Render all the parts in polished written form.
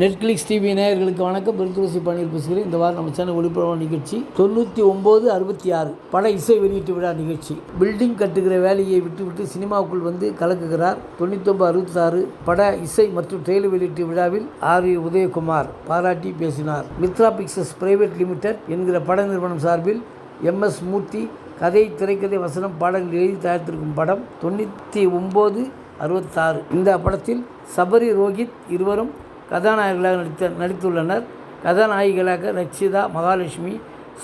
Netflix TV நேயர்களுக்கு வணக்கம். பெருத்துளசி பணியில் பேசுகிறேன். இந்த வாரம் நம்ம சேனல் ஒளிபரப்பு நிகழ்ச்சி 9966 பட இசை வெளியீட்டு விழா நிகழ்ச்சி. பில்டிங் கட்டுகிற வேலையை விட்டுவிட்டு சினிமாவுக்குள் வந்து கலக்குகிறார். 9966 பட இசை மற்றும் ட்ரெய்லர் வெளியீட்டு விழாவில் ஆர். உதயகுமார் பாராட்டி பேசினார். மித்ரா பிக்சர்ஸ் பிரைவேட் லிமிடெட் என்கிற பட நிறுவனம் சார்பில் MS மூர்த்தி கதை, திரைக்கதை, வசனம், பாடல்கள் எழுதி தயாரித்திருக்கும் படம் 9966. இந்த படத்தில் சபரி, ரோஹித் இருவரும் கதாநாயகர்களாக நடித்துள்ளனர். கதாநாயகிகளாக ரக்ஷிதா, மகாலட்சுமி,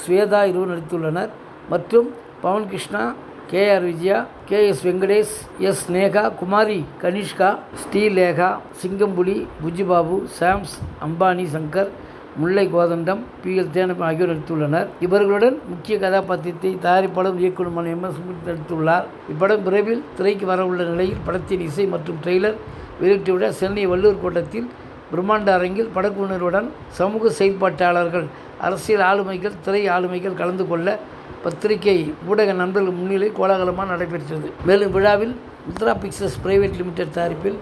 ஸ்வேதா இருவர் நடித்துள்ளனர். மற்றும் Pavan Krishna, KR Vijaya, KS Venkatesh, S Neha, Kumari Kanishka, Srilekha, Singampuli, Bujjibabu, Chaams, Ambani Shankar, Mullai Kothandam, PL Thenappan ஆகியோர் நடித்துள்ளனர். இவர்களுடன் முக்கிய கதாபாத்திரத்தை தயாரிப்பாளர் இயக்குனர் MS மூர்த்தி நடித்துள்ளார். இப்படம் விரைவில் திரைக்கு வரவுள்ள நிலையில் படத்தின் இசை மற்றும் ட்ரெய்லர் வெளியிட்டு விட சென்னை வள்ளுவர் கோட்டத்தில் பிரம்மாண்ட அரங்கில் படக்குழுவினருடன் சமூக செயல்பாட்டாளர்கள், அரசியல் ஆளுமைகள், திரை ஆளுமைகள் கலந்து கொள்ள பத்திரிகை ஊடக நண்பர்கள் முன்னிலை கோலாகலமாக நடைபெற்றது. மேலும் விழாவில் மித்ரா பிக்சர்ஸ் பிரைவேட் லிமிடெட் தயாரிப்பில்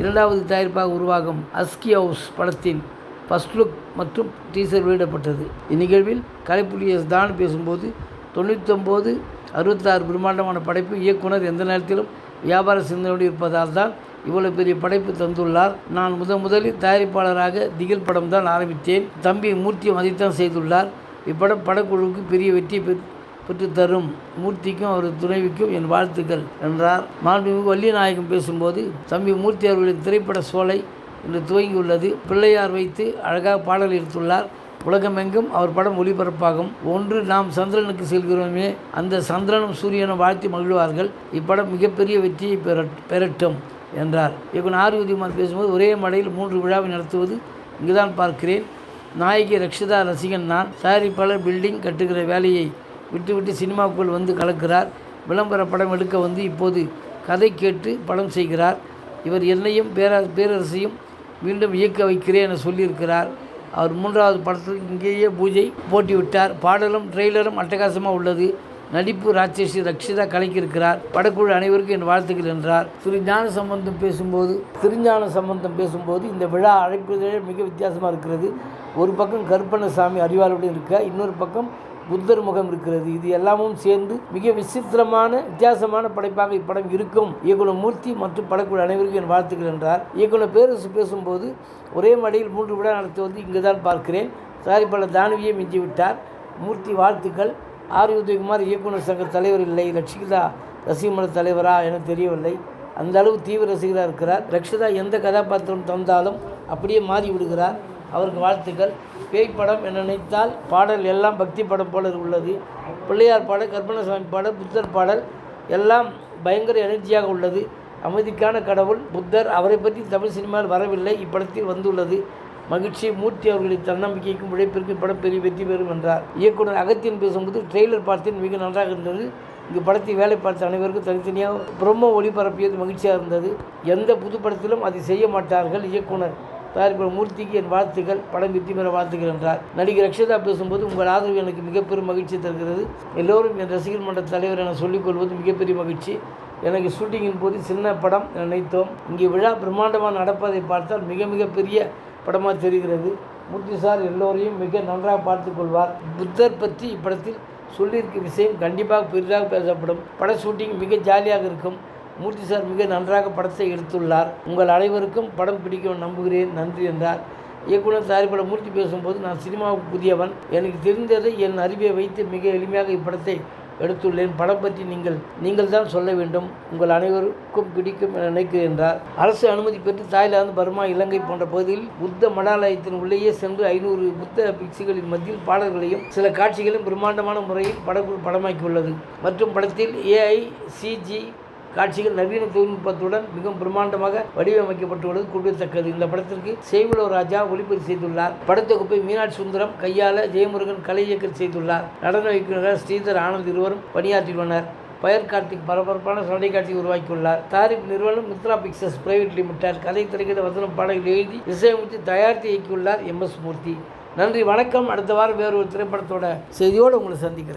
இரண்டாவது தயாரிப்பாக உருவாகும் அஸ்கி ஹவுஸ் படத்தின் ஃபர்ஸ்ட் லுக் மற்றும் டீசர் வெளியிடப்பட்டது. இந்நிகழ்வில் கலைப்புலி S. தான் பேசும்போது 9966 பிரம்மாண்டமான படைப்பு. இயக்குனர் எந்த நேரத்திலும் வியாபார சிந்தனையோடு இருப்பதால் தான் இவ்வளவு பெரிய படைப்பு தந்துள்ளார். நான் முதலில் தயாரிப்பாளராக திகில் படம் தான் ஆரம்பித்தேன். தம்பி மூர்த்தியும் அதைத்தான் செய்துள்ளார். இப்படம் படக்குழுவுக்கு பெரிய வெற்றி பெற்று தரும். மூர்த்திக்கும் அவர் துணைவிக்கும் என் வாழ்த்துக்கள் என்றார். மாண்புமிகு வள்ளிநாயகம் பேசும்போது தம்பி மூர்த்தி அவர்களின் திரைப்பட சோலை இன்று துவங்கியுள்ளது. பிள்ளையார் வைத்து அழகாக பாடல் எடுத்துள்ளார். உலகமெங்கும் அவர் படம் ஒளிபரப்பாகும். ஒன்று நாம் சந்திரனுக்கு செல்கிறோமே, அந்த சந்திரனும் சூரியனும் வாழ்த்தி மகிழ்வார்கள். இப்படம் மிகப்பெரிய வெற்றியை பெறட்டும் என்றார். இயக்குனர் ஆர். உதயகுமார் பேசும்போது ஒரே மடையில் 3 விழாவை நடத்துவது இங்குதான் பார்க்கிறேன். நாயகி ரக்ஷிதா ரசிகன் நான். தயாரிப்பாளர் பில்டிங் கட்டுகிற வேலையை விட்டுவிட்டு சினிமாவுக்குள் வந்து கலக்கிறார். விளம்பர படம் எடுக்க வந்து இப்போது கதை கேட்டு படம் செய்கிறார். இவர் என்னையும் பேரரசையும் மீண்டும் இயக்க வைக்கிறேன் என சொல்லியிருக்கிறார். அவர் 3வது படத்தில் இங்கேயே பூஜை போட்டிவிட்டார். பாடலும் ட்ரெய்லரும் அட்டகாசமாக உள்ளது. நடிப்பு ராட்சசி ரக்ஷிதா கலக்கியிருக்கிறார். படக்குழு அனைவருக்கும் என் வாழ்த்துக்கள் என்றார். திருஞான சம்பந்தம் பேசும்போது இந்த விழா அழைப்பதே மிக வித்தியாசமாக இருக்கிறது. ஒரு பக்கம் கருப்பண்ணசாமி அறிவாளுடன் இருக்க, இன்னொரு பக்கம் புத்தர் முகம் இருக்கிறது. இது எல்லாமும் சேர்ந்து மிக வித்தியாசமான படைப்பாக இப்படம் இருக்கும். இயக்குனர் மூர்த்தி மற்றும் படக்குழு அனைவருக்கும் என் வாழ்த்துக்கள் என்றார். இயக்குனர் பேரரசு பேசும்போது ஒரே மடையில் 3 விழா நடத்துவது இங்குதான் பார்க்கிறேன். தயாரிப்பாளர் தானவியை மிஞ்சிவிட்டார். மூர்த்தி வாழ்த்துக்கள். ஆர். உதயகுமார் இயக்குனர் சங்க தலைவர் இல்லை. ரக்ஷிதா ரசிகமன்ற தலைவரா என தெரியவில்லை. அந்த அளவு தீவிர ரசிகராக இருக்கிறார். ரக்ஷிதா எந்த கதாபாத்திரம் தந்தாலும் அப்படியே மாறி விடுகிறார். அவருக்கு வாழ்த்துக்கள். பேய் படம் என நினைத்தால் பாடல் எல்லாம் பக்தி படம் போல உள்ளது. பிள்ளையார் பாடல், கருப்பண்ணசாமி பாடல், புத்தர் பாடல் எல்லாம் பயங்கர எனர்ஜியாக உள்ளது. அமைதிக்கான கடவுள் புத்தர். அவரை பற்றி தமிழ் சினிமாவில் வரவில்லை, இப்படத்தில் வந்துள்ளது. மகிழ்ச்சி. மூர்த்தி அவர்களின் தன்னம்பிக்கைக்கும் உழைப்பிற்கும் படம் பெரிய வெற்றி பெறும் என்றார். இயக்குனர் அகத்தியன் பேசும்போது ட்ரெய்லர் பார்த்தேன், மிக நன்றாக இருந்தது. இங்கு படத்தை வேலை பார்த்த அனைவருக்கும் தனித்தனியாக ப்ரோமோ ஒளிபரப்பியது மகிழ்ச்சியாக இருந்தது. எந்த புது படத்திலும் அதை செய்ய மாட்டார்கள். இயக்குனர் தயாரிப்பாளர் மூர்த்திக்கு என் வாழ்த்துக்கள். படம் வெற்றி பெற வாழ்த்துக்கள் என்றார். நடிகை ரக்ஷிதா பேசும்போது உங்கள் ஆதரவு எனக்கு மிகப்பெரும் மகிழ்ச்சி தருகிறது. எல்லோரும் என் ரசிகர் மன்ற தலைவர் என சொல்லிக்கொள்வது மிகப்பெரிய மகிழ்ச்சி. எனக்கு ஷூட்டிங்கின் போது சின்ன படம் என நினைத்தோம். இங்கே விழா பிரம்மாண்டமாக நடப்பதை பார்த்தால் மிக பெரிய படமாக தெரிகிறது. மூர்த்தி சார் எல்லோரையும் மிக நன்றாக பார்த்து கொள்வார். புத்தர் பற்றி இப்படத்தில் சொல்லியிருக்க விஷயம் கண்டிப்பாக பெரிதாக பேசப்படும். பட ஷூட்டிங் மிக ஜாலியாக இருக்கும். மூர்த்தி சார் மிக நன்றாக படத்தை எடுத்துள்ளார். உங்கள் அனைவருக்கும் படம் பிடிக்கும் நம்புகிறேன், நன்றி என்றார். இயக்குனர் தயாரிப்பாளர் மூர்த்தி பேசும்போது நான் சினிமாவுக்கு புதியவன். எனக்கு தெரிந்ததை என் அறிவை வைத்து மிக எளிமையாக இப்படத்தை எடுத்துள்ளேன். படம் பற்றி நீங்கள் தான் சொல்ல வேண்டும். உங்கள் அனைவருக்கும் பிடிக்கும் என நினைக்கிறேன் என்றார். அரசு அனுமதி பெற்று தாய்லாந்து, பர்மா, இலங்கை போன்ற பகுதியில் புத்த மடாலயத்தின் உள்ளேயே சென்று 500 புத்த பிக்ஷுகளின் மத்தியில் பாடல்களையும் சில காட்சிகளையும் பிரம்மாண்டமான முறையில் படமாக்கியுள்ளது. மற்றும் படத்தில் AI/CG காட்சிகள் நவீன தொழில்நுட்பத்துடன் மிகவும் பிரம்மாண்டமாக வடிவமைக்கப்பட்டுள்ளது குறிப்பிடத்தக்கது. இந்த படத்திற்கு செய்வுலோ ராஜா ஒளிப்பதிவு செய்துள்ளார். படத்தொகுப்பை மீனாட்சி சுந்தரம் கையாள ஜெயமுருகன் கலை இயக்கம் செய்துள்ளார். நடன இயக்குநர்கள் ஸ்ரீதர், ஆனந்த் இருவரும் பணியாற்றியுள்ளனர். பயர் கார்த்திக் பரபரப்பான சண்டை காட்சி உருவாக்கியுள்ளார். தயாரிப்பு நிறுவனம் மித்ரா பிக்சர்ஸ் பிரைவேட் லிமிடெட். கதை, திரைக்கதை, வசனம், பாடல்கள் எழுதி இசையமைத்து தயாரித்து இயக்கியுள்ளார் MS மூர்த்தி. நன்றி, வணக்கம். அடுத்த வாரம் வேறு ஒரு திரைப்படத்தோட செய்தியோடு உங்களை சந்திக்கிறேன்.